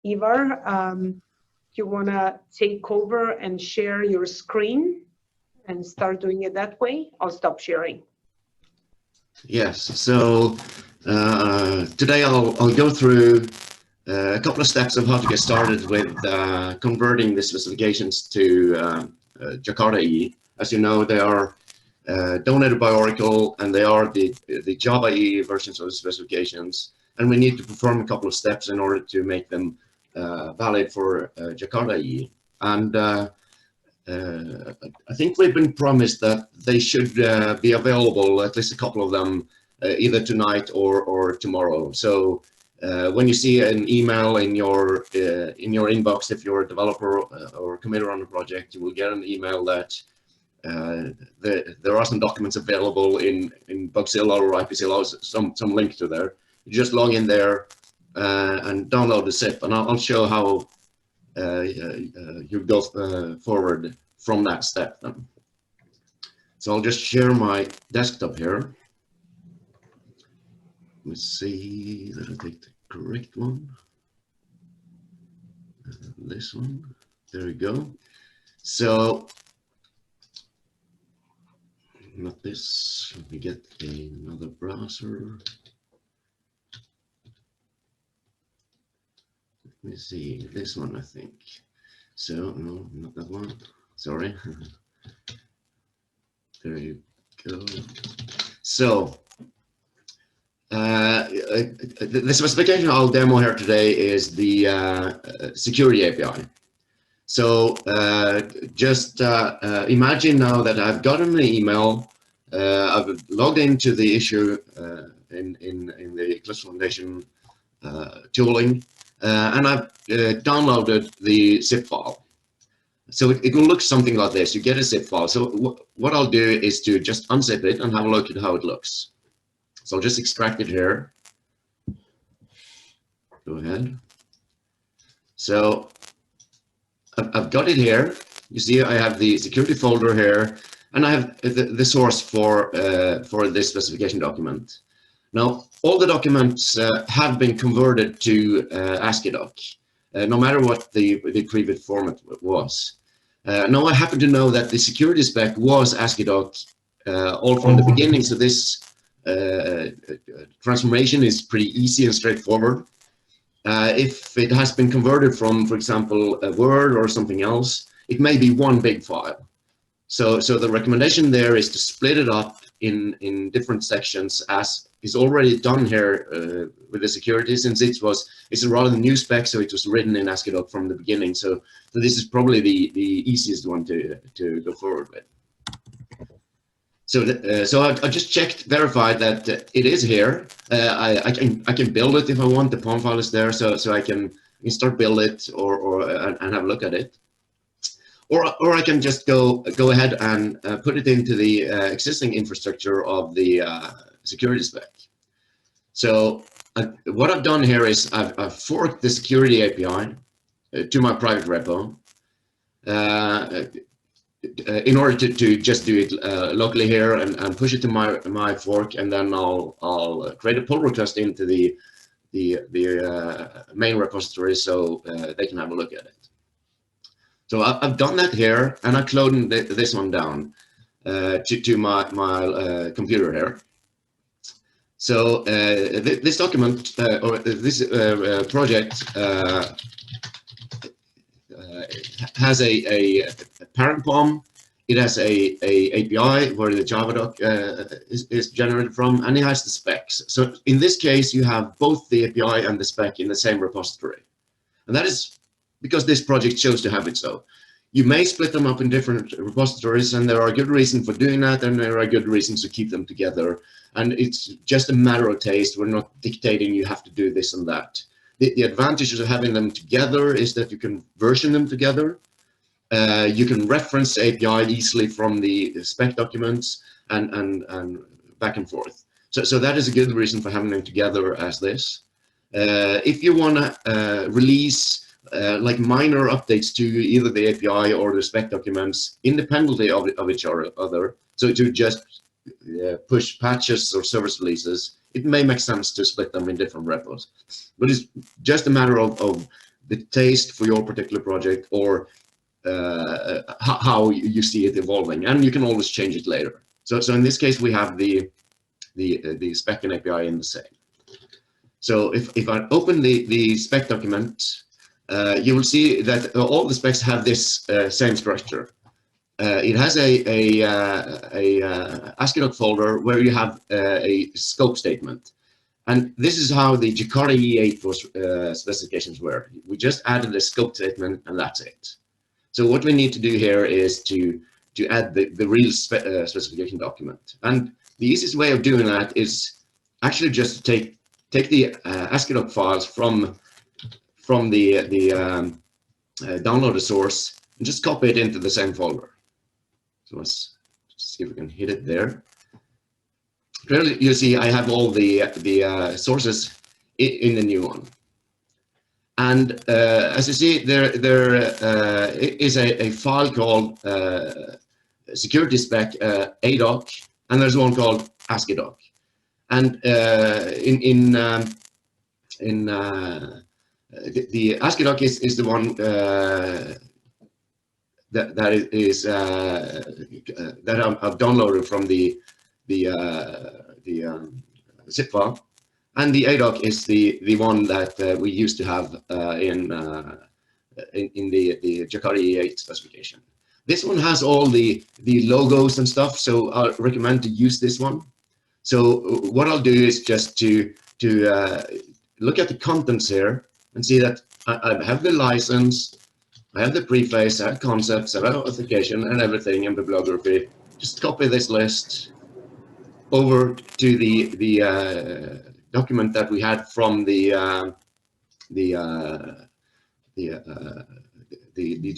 Ivar, you want to take over and share your screen and start doing it that way? I'll stop sharing. Yes, so today I'll go through a couple of steps of how to get started with converting the specifications to Jakarta EE. As you know, they are donated by Oracle, and they are the Java EE versions of the specifications, and we need to perform a couple of steps in order to make them valid for Jakarta EE. And I think we've been promised that they should be available, at least a couple of them, either tonight or tomorrow. So when you see an email in your inbox, if you're a developer or committer on a project, you will get an email that there are some documents available in Bugzilla or IPzilla, some link to there. You just log in there and download the zip, and I'll show how you go forward from that step then. So I'll just share my desktop here. Let's see that I take the correct one. This one. There we go. So not this. Let me get another browser. Let me see, this one, I think. So, no, not that one. Sorry. There you go. So, the specification I'll demo here today is the security API. So, just imagine now that I've gotten an email, I've logged into the issue in the Eclipse Foundation tooling, and I've downloaded the zip file. So it will look something like this. You get a zip file. So what I'll do is to just unzip it and have a look at how it looks. So I'll just extract it here. Go ahead. So I've got it here. You see I have the security folder here, and I have the source for this specification document. Now, all the documents have been converted to ASCII doc, no matter what the previous format was. Now, I happen to know that the security spec was ASCII doc all from the beginning, so this transformation is pretty easy and straightforward. If it has been converted from, for example, a Word or something else, it may be one big file. So the recommendation there is to split it up in different sections, as is already done here with the security, since it's a rather new spec, so it was written in ASCII doc from the beginning. So this is probably the easiest one to go forward with. So I just checked, verified that it is here. I can build it if I want. The POM file is there, so I can start build it and have a look at it. Or I can just go ahead and put it into the existing infrastructure of the security spec. So what I've done here is I've forked the security API to my private repo in order to just do it locally here and push it to my fork, and then I'll create a pull request into the main repository so they can have a look at it. So I've done that here, and I cloned this one down to my computer here. So this document or this project has a parent POM. It has a API where the Java doc is generated from, and it has the specs. So in this case, you have both the API and the spec in the same repository, and that is because this project chose to have it so. You may split them up in different repositories, and there are good reasons for doing that, and there are good reasons to keep them together. And it's just a matter of taste. We're not dictating you have to do this and that. The advantages of having them together is that you can version them together. You can reference API easily from the spec documents and back and forth. So that is a good reason for having them together as this. If you want to release like minor updates to either the API or the spec documents independently of each other, so to just push patches or service releases, it may make sense to split them in different repos. But it's just a matter of the taste for your particular project, or how you see it evolving, and you can always change it later. So in this case, we have the spec and API in the same. So if I open the spec document, you will see that all the specs have this same structure. It has a ASCII folder where you have a scope statement. And this is how the Jakarta EE specifications were. We just added a scope statement, and that's it. So what we need to do here is to add the real specification document. And the easiest way of doing that is actually just to take the ASCII files from the downloaded source and just copy it into the same folder. So let's see if we can hit it there. Clearly, you see I have all the sources in the new one. And as you see, there is a file called security spec ADoc, and there's one called ASCII doc. And the ASCII doc is the one that I've downloaded from the zip file, and the ADoc is the one that we used to have in the Jakarta EE specification. This one has all the logos and stuff, so I recommend to use this one. So what I'll do is just to look at the contents here and see that I have the license, I have the preface, I have concepts, I have authentication and everything in bibliography. Just copy this list over to the document that we had from the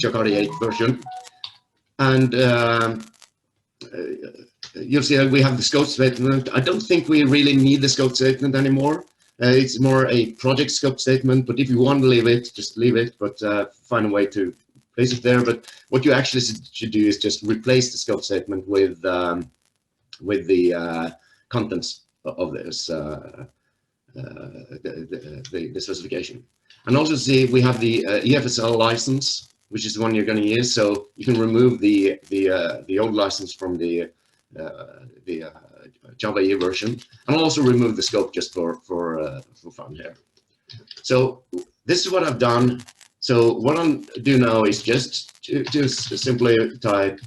Jakarta EE version, and you'll see that we have the scope statement. I don't think we really need the scope statement anymore. It's more a project scope statement, but if you want to leave it, just leave it, but find a way to place it there. But what you actually should do is just replace the scope statement with the contents of this, the specification. And also see we have the EFSL license, which is the one you're going to use. So you can remove the old license from the Java EE version, and also remove the scope just for fun here. So this is what I've done. So what I'm doing now is just to simply type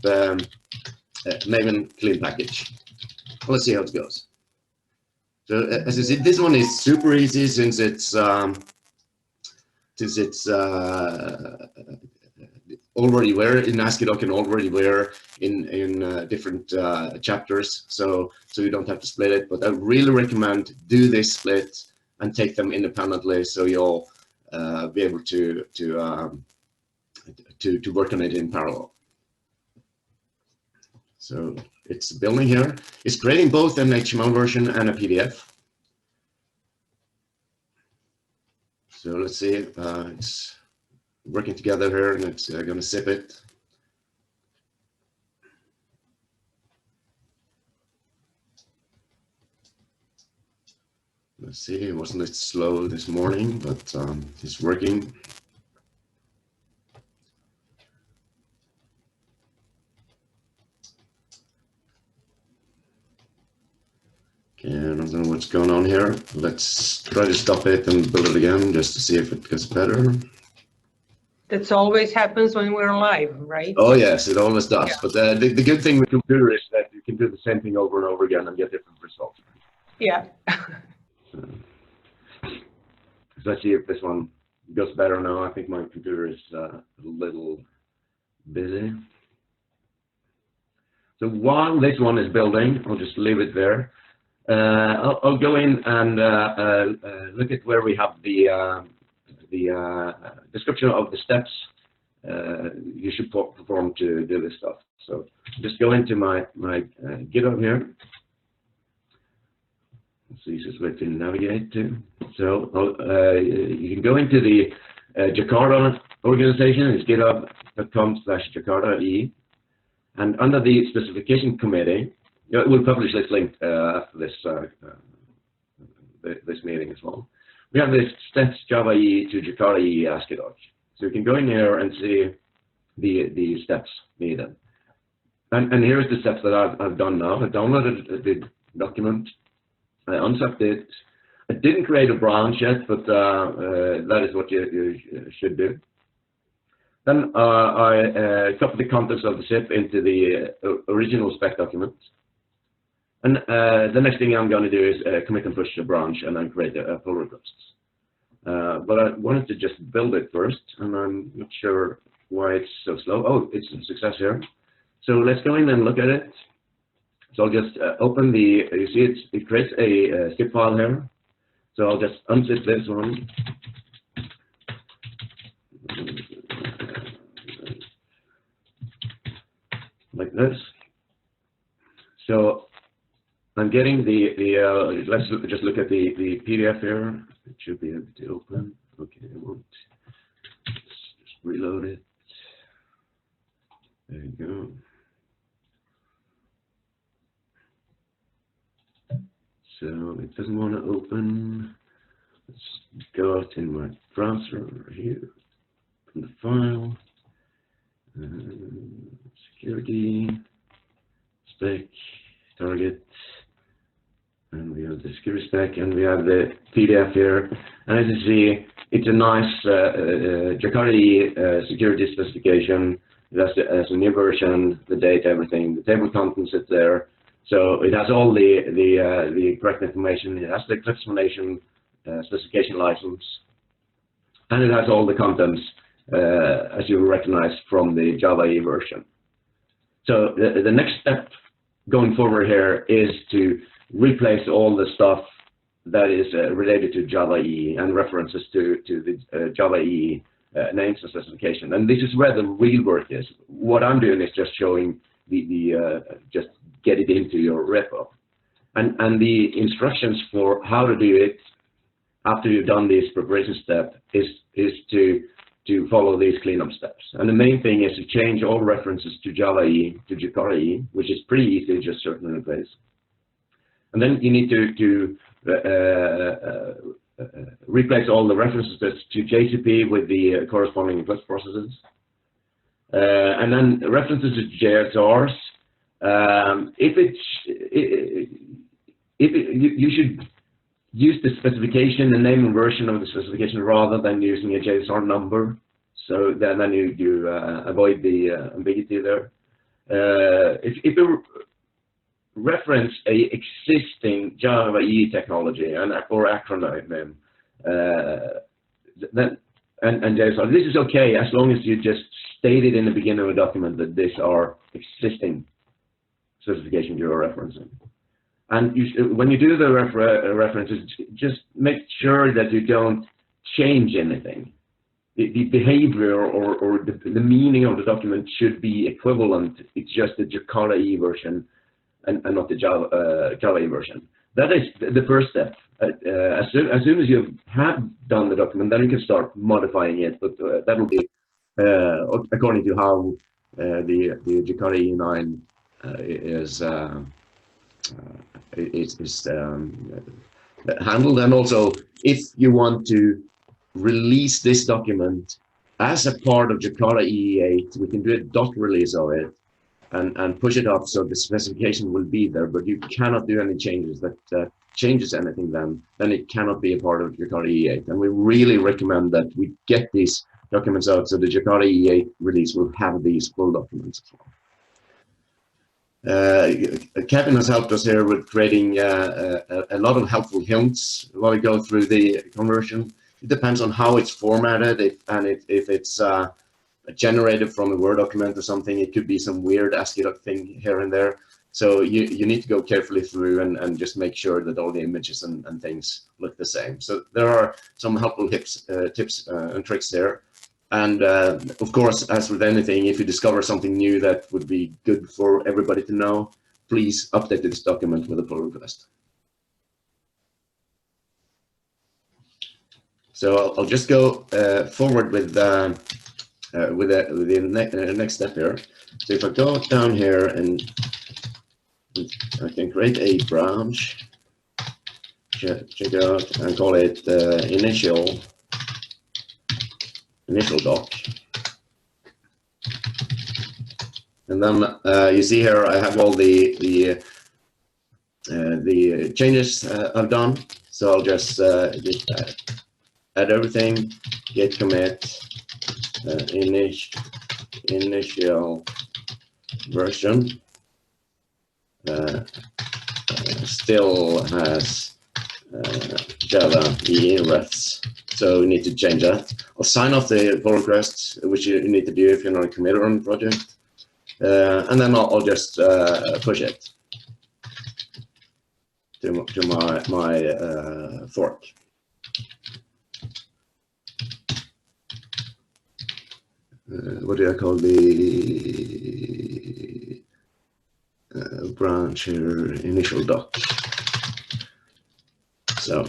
Maven clean package. Let's see how it goes. So as you see, this one is super easy since it's already where in ASCII doc and already where in different chapters, so you don't have to split it. But I really recommend do this split and take them independently, so you'll be able to work on it in parallel. So it's building here. It's creating both an HTML version and a PDF. So let's see if it's working together here, and it's going to zip it. Let's see, it wasn't that slow this morning, but it's working. Okay, I don't know what's going on here. Let's try to stop it and build it again just to see if it gets better. That's always happens when we're live, right? Oh yes, it always does. Yeah. But the good thing with computer is that you can do the same thing over and over again and get different results. Yeah. So let's see if this one goes better now. I think my computer is a little busy. So while this one is building, I'll just leave it there. I'll go in and look at where we have the description of the steps you should perform to do this stuff. So just go into my GitHub here. It's the easiest way to navigate to. So you can go into the Jakarta organization. It's github.com/Jakarta EE, and under the specification committee, we'll publish this link after this this meeting as well. we have this steps Java EE to Jakarta EE ASCII doc. So you can go in here and see the steps needed. And here's the steps that I've done now. I downloaded the document, I unzipped it. I didn't create a branch yet, but that is what you should do. Then I copied the contents of the zip into the original spec document. And the next thing I'm going to do is commit and push the branch and then create a pull request. But I wanted to just build it first, and I'm not sure why it's so slow. Oh, it's a success here. So let's go in and look at it. So I'll just open the, you see it creates a zip file here. So I'll just unzip this one. Like this. So I'm getting let's just look at the PDF here. It should be able to open. Okay, it won't. Just reload it. There you go. So it doesn't want to open. Let's go out in my browser here. Open the file. Security, spec, target, and we have the security spec, and we have the PDF here. And as you see, it's a nice Jakarta EE security specification. It has a new version, the date, everything. The table contents is there, so it has all the correct information. It has the explanation, specification license, and it has all the contents. As you recognize from the Java EE version. So the next step going forward here is to replace all the stuff that is related to Java EE and references to the Java EE names and specification. And this is where the real work is. What I'm doing is just showing just get it into your repo. And the instructions for how to do it after you've done this preparation step is to follow these cleanup steps. And the main thing is to change all references to Java EE to Jakarta EE, which is pretty easy, just certain in place. And then you need to replace all the references to JCP with the corresponding Eclipse processes. And then references to JSRs. You should use the specification, the name and version of the specification, rather than using a JSR number. So then you avoid the ambiguity there. If you reference a existing Java EE technology or acronym, then and JSR, this is okay as long as you just state it in the beginning of a document that these are existing specifications you're referencing. And when you do the references, just make sure that you don't change anything. The behavior or the meaning of the document should be equivalent. It's just the Jakarta EE version and not the Java EE version. That is the first step. As soon as you have done the document, then you can start modifying it. But that will be according to how the Jakarta EE9 is handled. And also, if you want to release this document as a part of Jakarta EE8, we can do a dot release of it and push it up so the specification will be there, but you cannot do any changes that changes anything then it cannot be a part of Jakarta EE8. And we really recommend that we get these documents out so the Jakarta EE8 release will have these full documents as well. Kevin has helped us here with creating a lot of helpful hints while we go through the conversion. It depends on how it's formatted, if it's generated from a Word document or something. It could be some weird ASCII thing here and there. So you need to go carefully through and just make sure that all the images and things look the same. So there are some helpful tips and tricks there. And of course, as with anything, if you discover something new that would be good for everybody to know, please update this document with a pull request. So I'll just go forward with the next step here. So if I go down here and I can create a branch, check it out and call it initial doc. And then you see here I have all the changes I've done. So I'll just add everything, git commit, initial version. Still has Java EE refs, so we need to change that. I'll sign off the pull request, which you need to do if you're not a committer on the project, and then I'll just push it to my fork. What do I call the branch here? Initial doc. So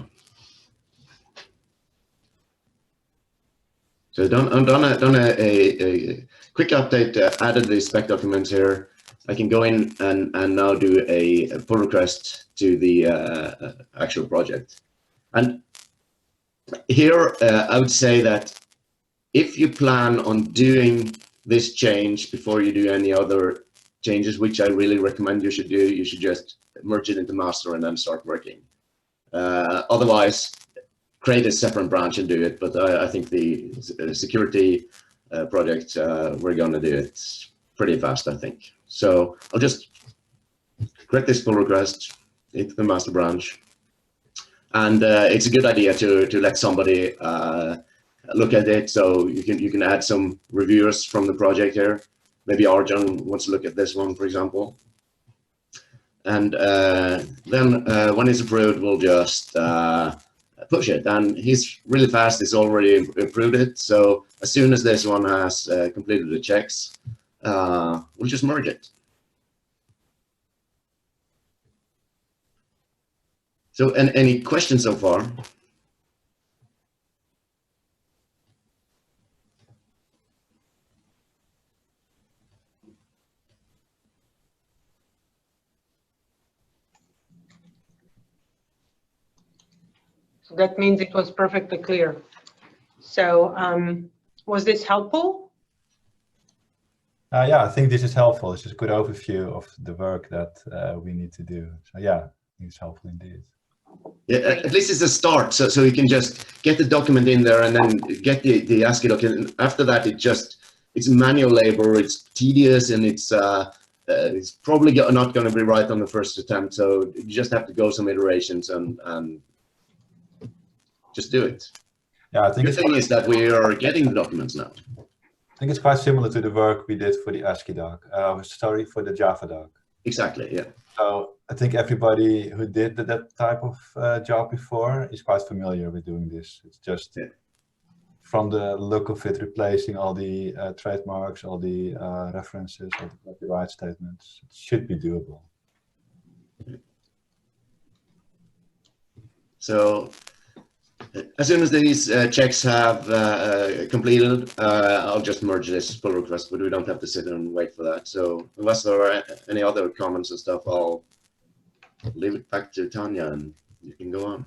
I've done a quick update. Added the spec documents here. I can go in and now do a pull request to the actual project. And here I would say that if you plan on doing this change before you do any other changes, which I really recommend you should do, you should just merge it into master and then start working. Otherwise, create a separate branch and do it. But I think the security project, we're going to do it pretty fast, I think. So I'll just create this pull request into the master branch. And it's a good idea to let somebody look at it, so you can add some reviewers from the project here. Maybe Arjun wants to look at this one, for example. And then when it's approved, we'll just push it. And he's really fast. He's already improved it. So as soon as this one has completed the checks, we'll just merge it. So, any questions so far? So that means it was perfectly clear. So was this helpful? Yeah, I think this is helpful. It's just a good overview of the work that we need to do. So yeah, I think it's helpful indeed. Yeah, at least it's a start, so you can just get the document in there and then get the ASCII document. After that, it's manual labor, it's tedious, and it's probably not going to be right on the first attempt. So you just have to go some iterations and just do it. Yeah, I think the thing is that we are getting the documents now. I think it's quite similar to the work we did for the ASCII doc. Sorry, for the Java doc. Exactly, yeah. So I think everybody who did that type of job before is quite familiar with doing this. It's just from the look of it, replacing all the trademarks, all the references, all the copyright statements. It should be doable. So as soon as these checks have completed, I'll just merge this pull request, but we don't have to sit and wait for that. So unless there are any other comments and stuff, I'll leave it back to Tanya and you can go on.